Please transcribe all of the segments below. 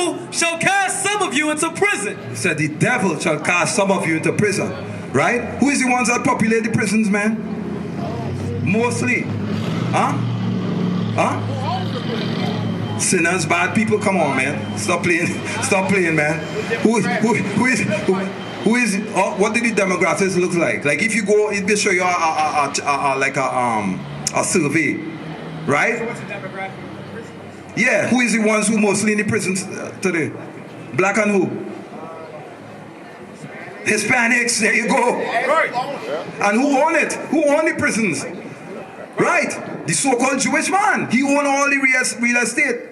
devil shall cast some of you into prison. He said the devil shall cast some of you into prison. Right? Who is the ones that populate the prisons, man? Mostly. Huh? Sinners, bad people, come on, man. Stop playing, man. Who is what did the demographics look like? Like if you go, it will show you a survey, right? So what's the demographic of the prison? Yeah, who is the ones who mostly in the prisons today? Black and who? Hispanics, there you go. Right. And who own it? Who own the prisons? Right? The so-called Jewish man. He own all the real estate.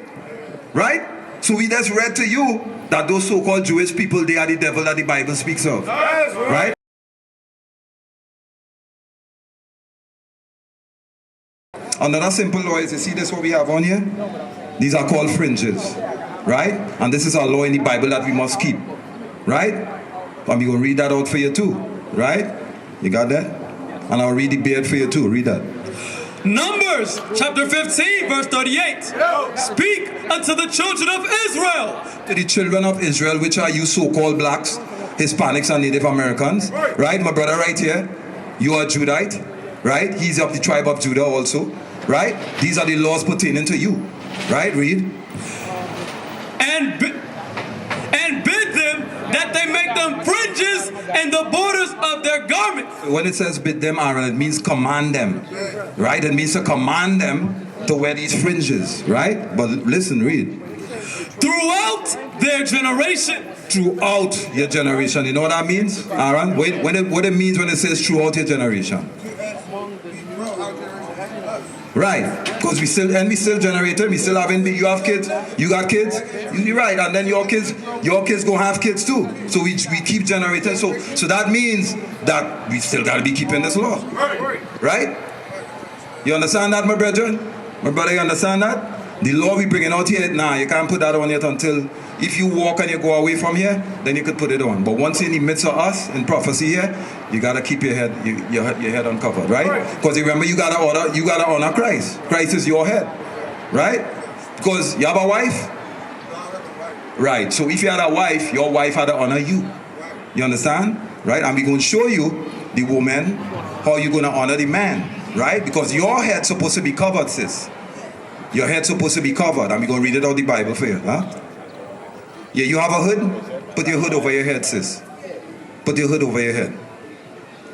Right? So we just read to you that those so-called Jewish people, they are the devil that the Bible speaks of. Right? Another simple law is, you see this what we have on here? These are called fringes. Right? And this is a law in the Bible that we must keep. Right? And we're going to read that out for you too. Right? You got that? And I'll read the beard for you too. Read that. Numbers chapter 15 verse 38. Speak unto the children of Israel. To the children of Israel, which are you so-called blacks, Hispanics and Native Americans. Right? My brother right here. You are Judite. Right? He's of the tribe of Judah also. Right? These are the laws pertaining to you. Right? Read. And bid them that they make them fringes in the borders of their garments. When it says bid them, Aaron, it means command them. Right? It means to command them to wear these fringes. Right? But listen, read. Throughout their generation. Throughout your generation. You know what that means, Aaron? What it means when it says throughout your generation. Right, because we still generated, we still having, you have kids, you got kids, you're right, and then your kids gonna have kids too. So we keep generating, so that means that we still gotta be keeping this law. Right? You understand that, my brethren? My brother, you understand that? The law we bringing out here, nah, you can't put that on yet until, if you walk and you go away from here, then you could put it on. But once in the midst of us, in prophecy here, you gotta keep your head uncovered, right? Because remember, you gotta honor Christ. Christ is your head, right? Because you have a wife, right? So if you had a wife, your wife had to honor you. You understand, right? And we're going to show you, the woman, how you're going to honor the man, right? Because your head's supposed to be covered, sis. Your head's supposed to be covered, and we're going to read it out the Bible for you, huh? Yeah, you have a hood? Put your hood over your head, sis. Put your hood over your head.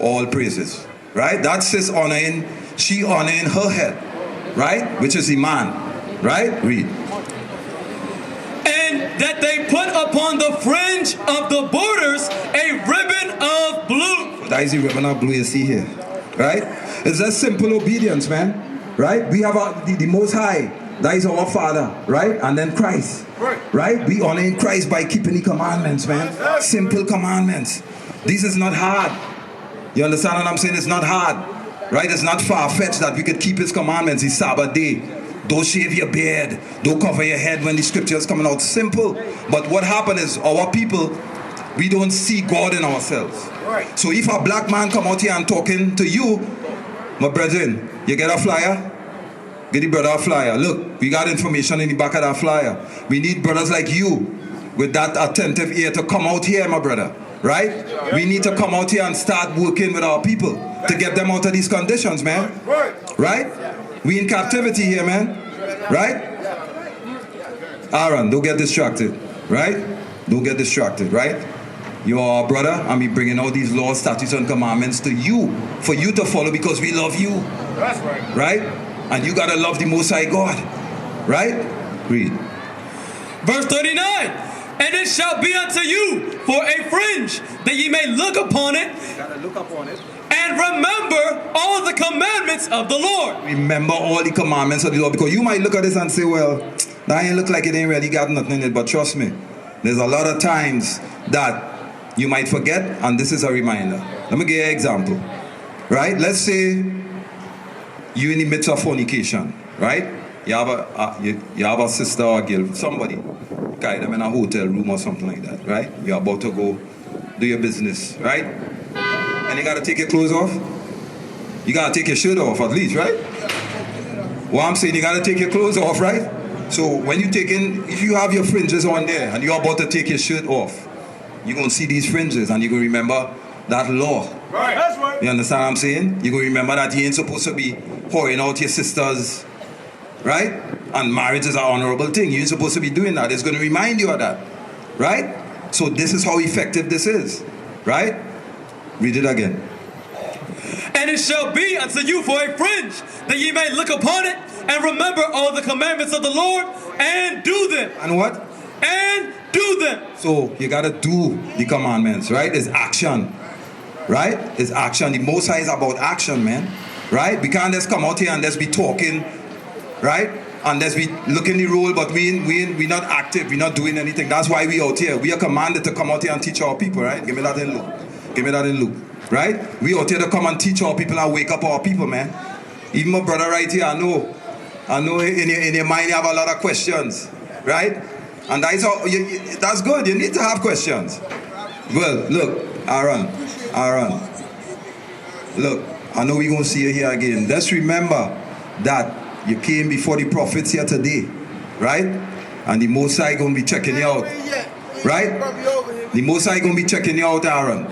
All praises, right? That's sis honoring, she honoring her head, right? Which is the man, right? Read. And that they put upon the fringe of the borders a ribbon of blue. That is the ribbon of blue you see here, right? It's just simple obedience, man. Right? We have the Most High. That is our Father. Right? And then Christ. Right? We honor in Christ by keeping the commandments, man. Simple commandments. This is not hard. You understand what I'm saying? It's not hard. Right? It's not far-fetched that we could keep His commandments. It's Sabbath day. Don't shave your beard. Don't cover your head when the scriptures coming out. Simple. But what happened is our people, we don't see God in ourselves. So if a black man come out here and talking to you, my brethren, you get a flyer? Get the brother a flyer. Look, we got information in the back of that flyer. We need brothers like you with that attentive ear to come out here, my brother. Right? We need to come out here and start working with our people to get them out of these conditions, man. Right? We in captivity here, man. Right? Aaron, don't get distracted. Right? Don't get distracted, right? You are our brother, and we bringing all these laws, statutes, and commandments to you, for you to follow, because we love you. That's right. Right? And you gotta love the Most High God. Right? Read. Verse 39. And it shall be unto you for a fringe, that ye may look upon it. You gotta look upon it. And remember all the commandments of the Lord. Remember all the commandments of the Lord, because you might look at this and say, well, that ain't look like it ain't really got nothing in it, but trust me, there's a lot of times that you might forget, and this is a reminder. Let me give you an example. Right? Let's say you're in the midst of fornication, right? You have a sister or a girl, somebody, guide them in a hotel room or something like that, right? You're about to go do your business, right? And you gotta take your clothes off. You gotta take your shirt off at least, right? What I'm saying, you gotta take your clothes off, right? So when you if you have your fringes on there and you're about to take your shirt off, you're going to see these fringes and you're going to remember that law. Right. That's right. You understand what I'm saying? You're going to remember that you ain't supposed to be pouring out your sisters, right? And marriage is an honorable thing. You ain't supposed to be doing that. It's going to remind you of that, right? So this is how effective this is, right? Read it again. And it shall be unto you for a fringe, that ye may look upon it, and remember all the commandments of the Lord, and do them. And what? And do them. So you gotta do the commandments, right? It's action, right? It's action. The Most High is about action, man, right? We can't just come out here and just be talking, right? And just be looking the role, but we not active. We're not doing anything. That's why we out here. We are commanded to come out here and teach our people, right? Give me that in Luke. Give me that in Luke, right? We out here to come and teach our people and wake up our people, man. Even my brother right here, I know in your mind you have a lot of questions, right? And that's good. You need to have questions. Well, look, Aaron. Look, I know we're going to see you here again. Just remember that you came before the prophets here today, right? And the Most High going to be checking you out, right? The Most High going to be checking you out, Aaron,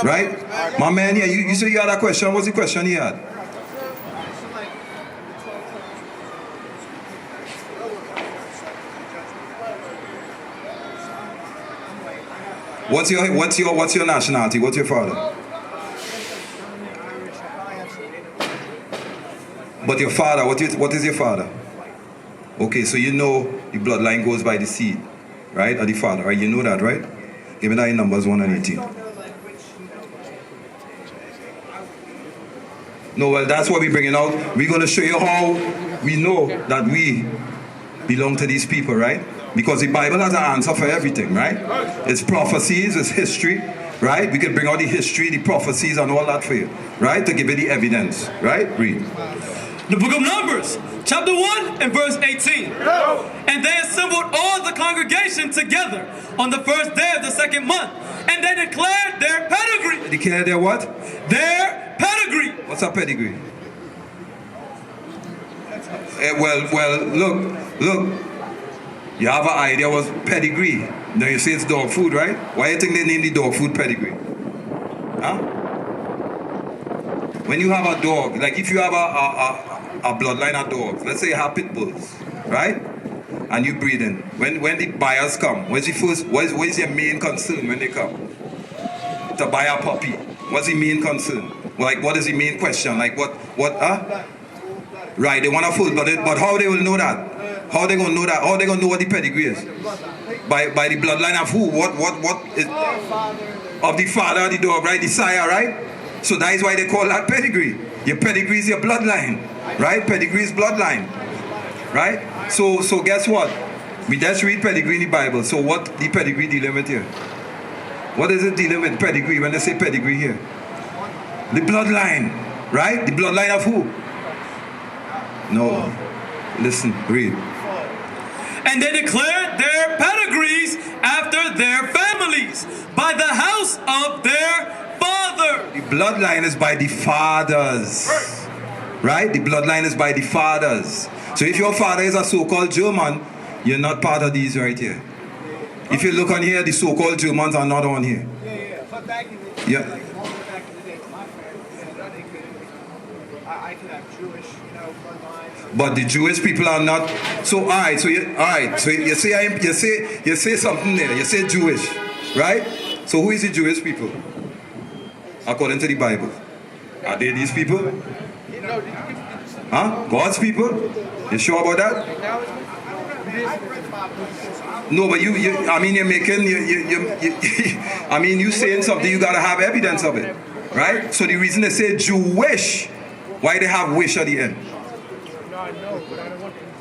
right? My man here, you say you had a question. What's the question you had? What's your nationality? What's your father? But your father, what is your father? Okay, so you know your bloodline goes by the seed, right? Or the father, right? You know that, right? Give me that in Numbers 1 and 18. No, well, that's what we're bringing out. We're going to show you how we know that we belong to these people, right? Because the Bible has an answer for everything, right? It's prophecies, it's history, right? We can bring out the history, the prophecies, and all that for you, right? To give you the evidence, right? Read. The book of Numbers, chapter 1 and verse 18. And they assembled all the congregation together on the first day of the second month, and they declared their pedigree. They declared their what? Their pedigree. What's a pedigree? Well, look. You have an idea what's pedigree. Now you say it's dog food, right? Why do you think they named the dog food pedigree? Huh? When you have a dog, like if you have a bloodline of dogs, let's say you have pit bulls, right? And you breed in. When the buyers come, what is your main concern when they come? To buy a puppy. What's the main concern? Like what is the main question? Like what, huh? Right, they want a full, but how they will know that? How they gonna know that? How they gonna know what the pedigree is? By the bloodline of who? What is of the father of the dog, right? The sire, right? So that is why they call that pedigree. Your pedigree is your bloodline, right? Pedigree is bloodline, right? So guess what? We just read pedigree in the Bible. So what the pedigree dealing with here? What is it dealing with pedigree when they say pedigree here? The bloodline, right? The bloodline of who? No. Listen, read. And they declared their pedigrees after their families, by the house of their father. The bloodline is by the fathers. Right? The bloodline is by the fathers. So if your father is a so-called German, you're not part of these right here. If you look on here, the so-called Germans are not on here. But back in the day, Yeah. back in the day, my family, I could have Jewish, bloodlines. But the Jewish people are not. So alright. So you say something there. You say Jewish, right? So who is the Jewish people? According to the Bible, are they these people? Huh? God's people? You sure about that? No, but you I mean, you're making I mean, you saying something. You gotta have evidence of it, right? So the reason they say Jewish, why they have wish at the end?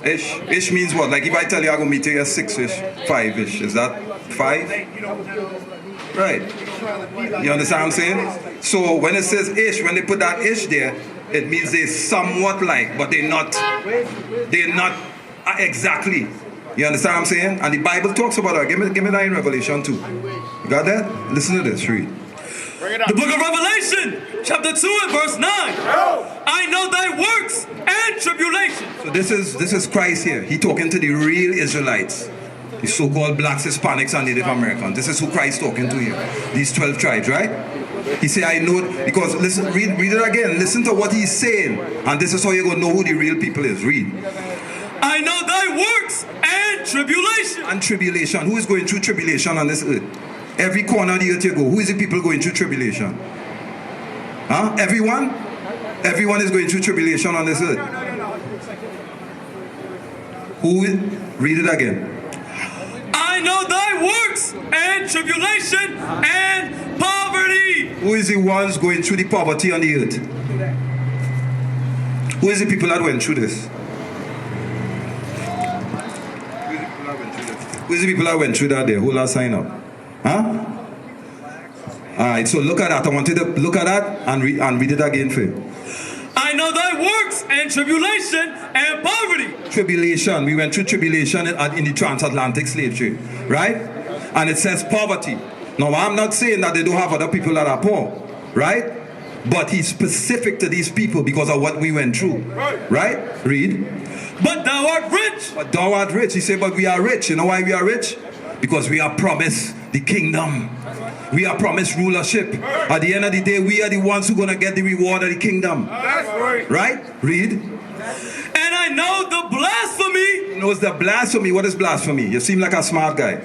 Ish means what? Like if I tell you I'm gonna meet you at 6-ish, 5-ish, is that 5? Right. You understand what I'm saying? So when it says ish, when they put that ish there, it means they're somewhat like, but they're not exactly. You understand what I'm saying? And the Bible talks about that. Give me that in Revelation 2. You got that? Listen to this, read. The book of Revelation, chapter 2 and verse 9. I know thy works and tribulation. So this is Christ here. He talking to the real Israelites. The so-called blacks, Hispanics, and Native Americans. This is who Christ talking to here. These 12 tribes, right? He say, I know, because listen, read it again. Listen to what he's saying. And this is how you're going to know who the real people is. Read. I know thy works and tribulation. And tribulation. Who is going through tribulation on this earth? Every corner of the earth you go. Who is the people going through tribulation? Huh? Everyone? Everyone is going through tribulation on this earth. Who is? Read it again. I know thy works and tribulation and poverty. Who is the ones going through the poverty on the earth? Who is the people that went through this? Who is the people that went through that there? Who last sign up? Huh? Alright, so look at that. I want you to look at that and read it again for you. I know thy works and tribulation and poverty. Tribulation. We went through tribulation in the transatlantic slave trade, right? And it says poverty. Now, I'm not saying that they don't have other people that are poor, right? But he's specific to these people because of what we went through, right? Read. But thou art rich. But thou art rich. He said, but we are rich. You know why we are rich? Because we are promised the kingdom. We are promised rulership. At the end of the day, we are the ones who are going to get the reward of the kingdom. Right? Read. And I know the blasphemy. He knows the blasphemy. What is blasphemy? You seem like a smart guy.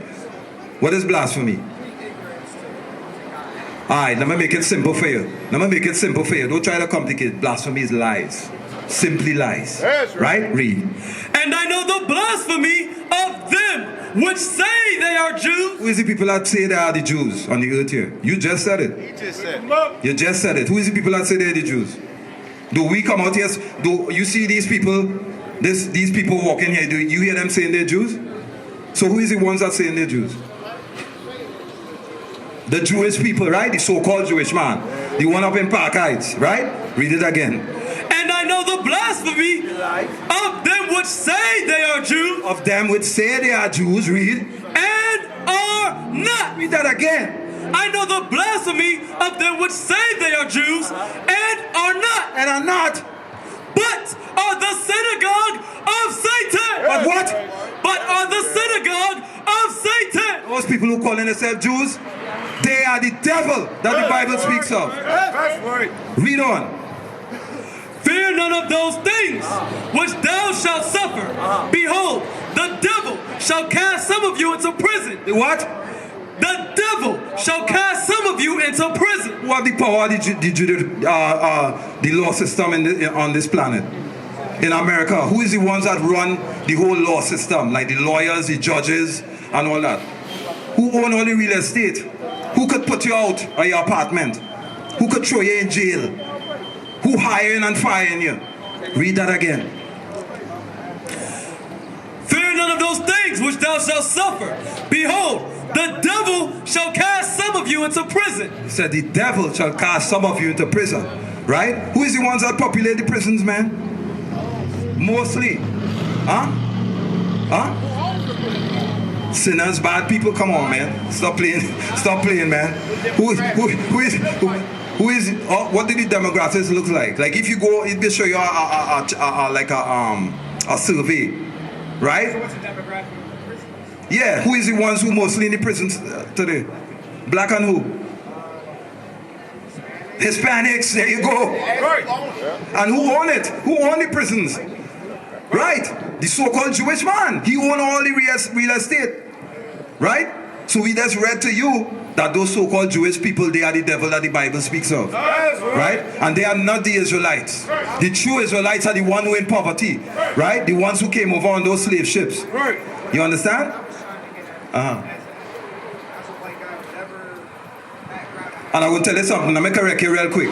What is blasphemy? Alright, let me make it simple for you. Don't try to complicate. Blasphemy is lies. Simply lies. Right? Read. And I know the blasphemy of them which say they are Jews. Who is the people that say they are the Jews on the earth here? You just said it. You just said it. Who is the people that say they are the Jews? Do we come out here? Do you see these people? These people walking here. Do you hear them saying they're Jews? So who is the ones that saying they're Jews? The Jewish people, right? The so-called Jewish man. The one up in Park Heights, right? Read it again. And I know the blasphemy of them which say they are Jews. Of them which say they are Jews, read. And are not. Read that again. I know the blasphemy of them which say they are Jews and are not. And are not. But are the synagogue of Satan. But what? But are the synagogue of Satan. Those people who call themselves Jews, they are the devil that the Bible speaks of. Read on. Fear none of those things which thou shalt suffer. Behold, the devil shall cast some of you into prison. The what? The devil shall cast some of you into prison. Who have the power, the law system on this planet? In America, who is the ones that run the whole law system? Like the lawyers, the judges, and all that. Who own all the real estate? Who could put you out of your apartment? Who could throw you in jail? Who hiring and firing you? Read that again. Fear none of those things which thou shalt suffer. Behold, the devil shall cast some of you into prison. He said the devil shall cast some of you into prison. Right? Who is the ones that populate the prisons, man? Mostly. Huh? Huh? Sinners, bad people, come on, man. Stop playing, man. Who is, what did the demographics look like? Like if you go, it will show you a survey, right? What's the demographic of the prison? Yeah, who is the ones who mostly in the prisons today? Black and who? Hispanics, there you go. And who own it? Who own the prisons? Right? The so-called Jewish man. He own all the real estate. Right? So we just read to you that those so-called Jewish people, they are the devil that the Bible speaks of. Right? And they are not the Israelites. The true Israelites are the ones who are in poverty. Right? The ones who came over on those slave ships. You understand? And I will tell you something. Let me correct you real quick.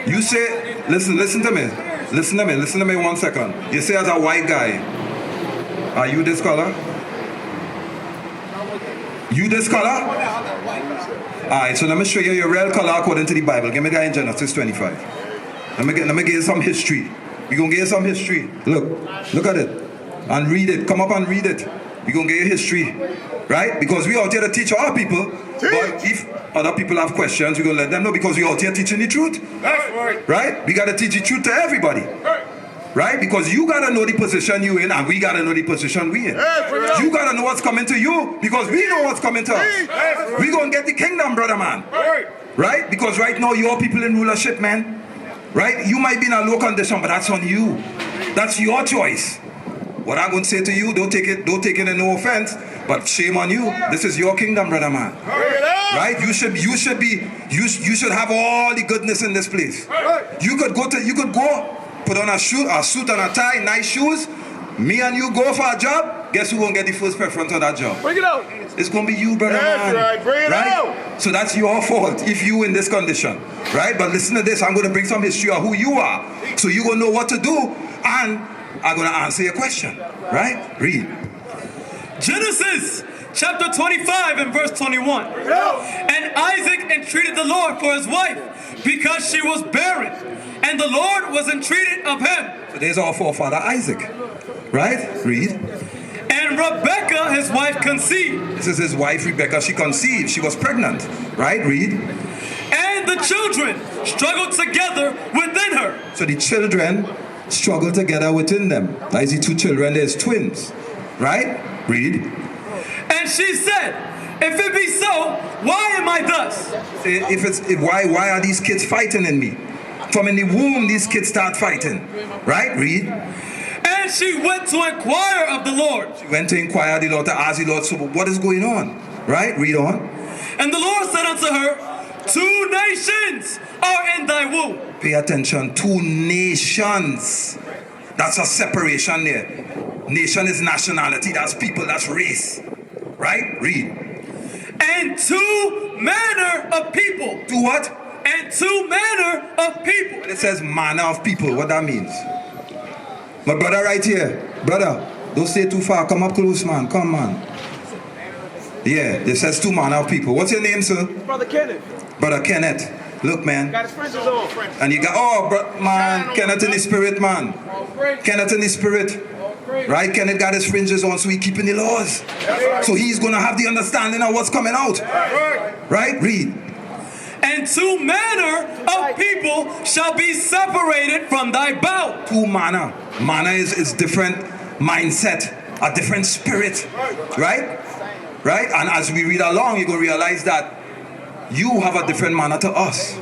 You say, listen to me. Listen to me 1 second. You say as a white guy, are you this color? You this color? Alright, so let me show you your real color according to the Bible. Give me that in Genesis 25. Let me give you some history. We're going to give you some history. Look at it. And read it. Come up and read it. We're going to get your history, right? Because we out here to teach our people. But if other people have questions, we're going to let them know because we're out here teaching the truth. That's right. Right? We got to teach the truth to everybody. Right? Because you got to know the position you in and we got to know the position we in. You got to know what's coming to you because we know what's coming to us. We're going to get the kingdom, brother man. Right? Because right now your people in rulership, man. Right? You might be in a low condition, but that's on you. That's your choice. What I'm going to say to you, don't take it in no offense, but shame on you. This is your kingdom, brother man. Right? You should have all the goodness in this place. You could go put on a suit and a tie, nice shoes. Me and you go for a job. Guess who won't get the first preference on that job? Bring it out. It's gonna be you, brother man. Right. Bring it out. So that's your fault if you in this condition, right? But listen to this. I'm gonna bring some history of who you are, so you gonna know what to do, and I'm gonna answer your question, right? Read. Genesis chapter 25 and verse 21. And Isaac entreated the Lord for his wife because she was barren, and the Lord was entreated of him. So there's our forefather Isaac, right? Read. And Rebekah, his wife, conceived. This is his wife Rebekah. She conceived. She was pregnant, right? Read. And the children struggled together within her. So the children struggle together within them. That is the two children. There's twins, right? Read. And she said, if it be so, why am I thus? Why are these kids fighting in me? From in the womb, these kids start fighting, right? Read. And she went to inquire of the Lord. She went to inquire the Lord, to ask the Lord, so what is going on? Right? Read on. And the Lord said unto her, 2 nations are in thy womb. Pay attention. 2 nations. That's a separation there. Nation is nationality. That's people. That's race. Right? Read. And 2 manner of people. 2 what? And 2 manner of people. When it says manner of people, what that means? My brother right here. Brother, don't stay too far. Come up close, man. Come, man. Yeah, it says 2 manner of people. What's your name, sir? Brother Kenneth. Brother Kenneth. Look, man. Got his fringes on. And you got, man, Kenneth in the spirit, man. Kenneth in the spirit. Right? Kenneth got his fringes on, so he's keeping the laws. So he's going to have the understanding of what's coming out. Right? Read. And 2 manner of people shall be separated from thy bowels. 2 manner. Manner is different mindset, a different spirit. Right? Right? And as we read along, you're going to realize that you have a different manner to us.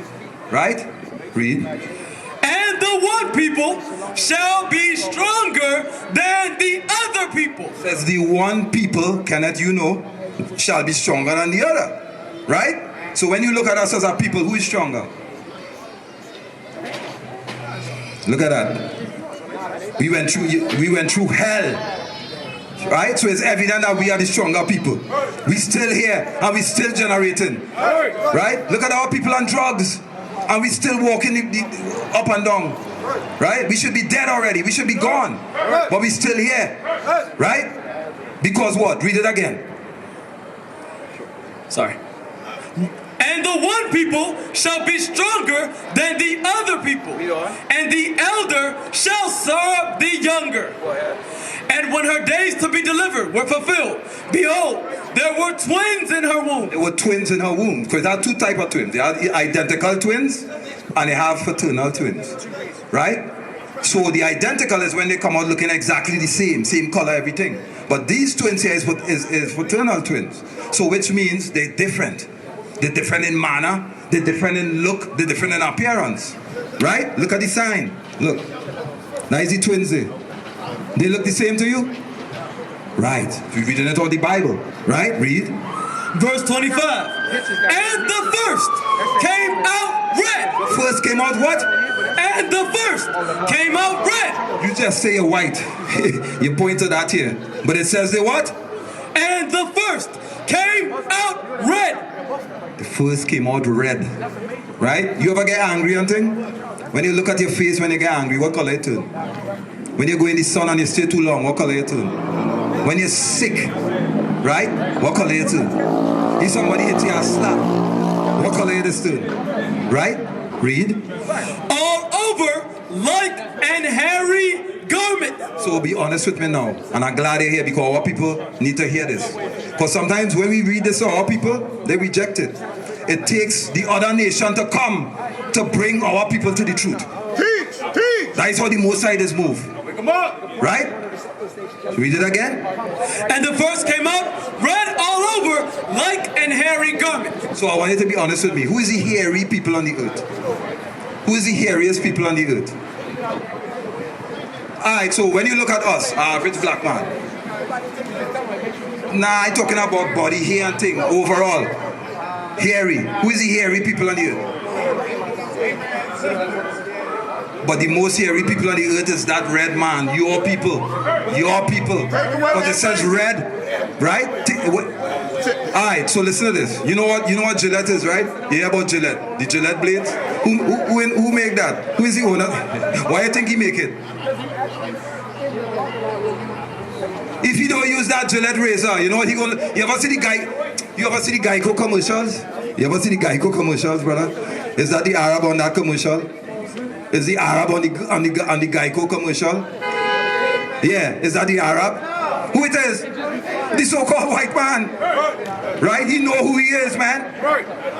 Right? Read. And the one people shall be stronger than the other people. Says the one people, Kenneth, you know, shall be stronger than the other. Right? So when you look at us as a people, who is stronger? Look at that. We went through hell. Right? So it's evident that we are the stronger people. We still here and we still generating. Right? Look at our people on drugs. And we still walking up and down. Right? We should be dead already. We should be gone. But we still here. Right? Because what? Read it again. Sorry. And the one people shall be stronger than the other people, and the elder shall serve the younger. And when her days to be delivered were fulfilled, behold, there were twins in her womb. There were twins in her womb. Because there are 2 types of twins. They are identical twins, and they have fraternal twins. Right? So the identical is when they come out looking exactly the same color, everything. But these twins here is fraternal twins. So which means they're different. They're different in manner, they're different in look, they're different in appearance. Right? Look at the sign. Look. Now is the twins there. They look the same to you? Right. We're reading it out the Bible. Right? Read. Verse 25. And the first came out red. The first came out what? And the first came out red. You just say white. You point to that here. But it says the what? And the first came out red. The first came out red. Right? You ever get angry and thing? When you look at your face when you get angry, what color it turn? When you go in the sun and you stay too long, what color it turn? When you're sick, right? What color it turn? If somebody hits you a slap, what color it is turn? Right? Read. All over like an hairy garment. So be honest with me now. And I'm glad you're here because our people need to hear this. Because sometimes when we read this to our people, they reject it. It takes the other nation to come to bring our people to the truth. Teach! Teach! That is how the Most High is move. Come on! Right? Read it again. And the verse came out red all over like an hairy garment. So I want you to be honest with me. Who is the hairy people on the earth? Who is the hairiest people on the earth? Alright, so when you look at us, average black man. Nah, I'm talking about body, hair and thing, overall. Hairy. Who is the hairy people on the earth? But the most hairy people on the earth is that red man. Your people. Your people. Because it says red, right? Alright, so listen to this. You know what Gillette is, right? You hear about Gillette? The Gillette blades? Who make that? Who is the owner? Why do you think he make it? If he don't use that Gillette razor, you know what he gonna... You ever see the Geico commercials? You ever see the Geico commercials, brother? Is that the Arab on that commercial? Is the Arab on the Geico commercial? Yeah, is that the Arab? Who it is? The so-called white man. Right? He know who he is, man.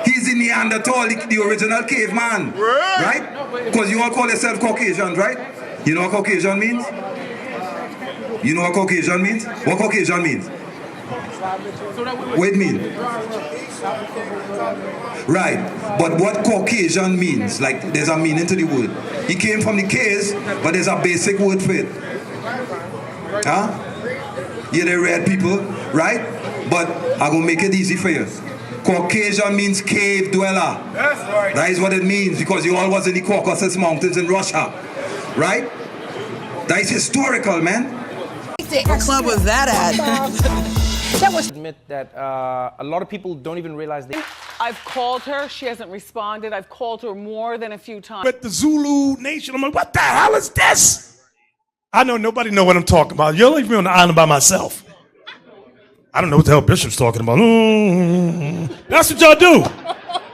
He's the Neanderthal, the original caveman. Right? Because you all call yourself Caucasians, right? You know what Caucasian means? You know what Caucasian means? What Caucasian means? What it mean? Right. But what Caucasian means, like there's a meaning to the word. He came from the caves, but there's a basic word for it. Huh? You're the red people, right? But I'm going to make it easy for you. Caucasian means cave dweller. That is what it means because you all was in the Caucasus Mountains in Russia. Right? That is historical, man. What club was that at? That was admit that a lot of people don't even realize they. I've called her. She hasn't responded. I've called her more than a few times. With the Zulu Nation, I'm like, what the hell is this? I know nobody know what I'm talking about. You'll leave me on the island by myself. I don't know what the hell Bishop's talking about. That's what y'all do.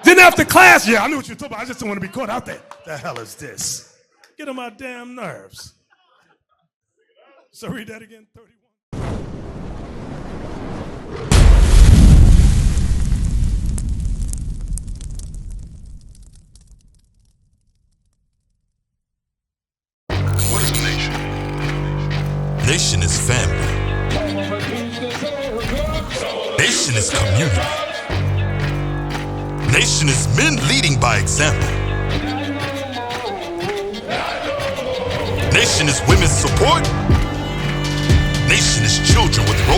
Then after class, yeah, I knew what you were talking about. I just don't want to be caught out there. The hell is this? Get on my damn nerves. So read that again, 31. What is a nation? Nation is family. Nation is community. Nation is men leading by example. Nation is women's support. Nation is children with roles.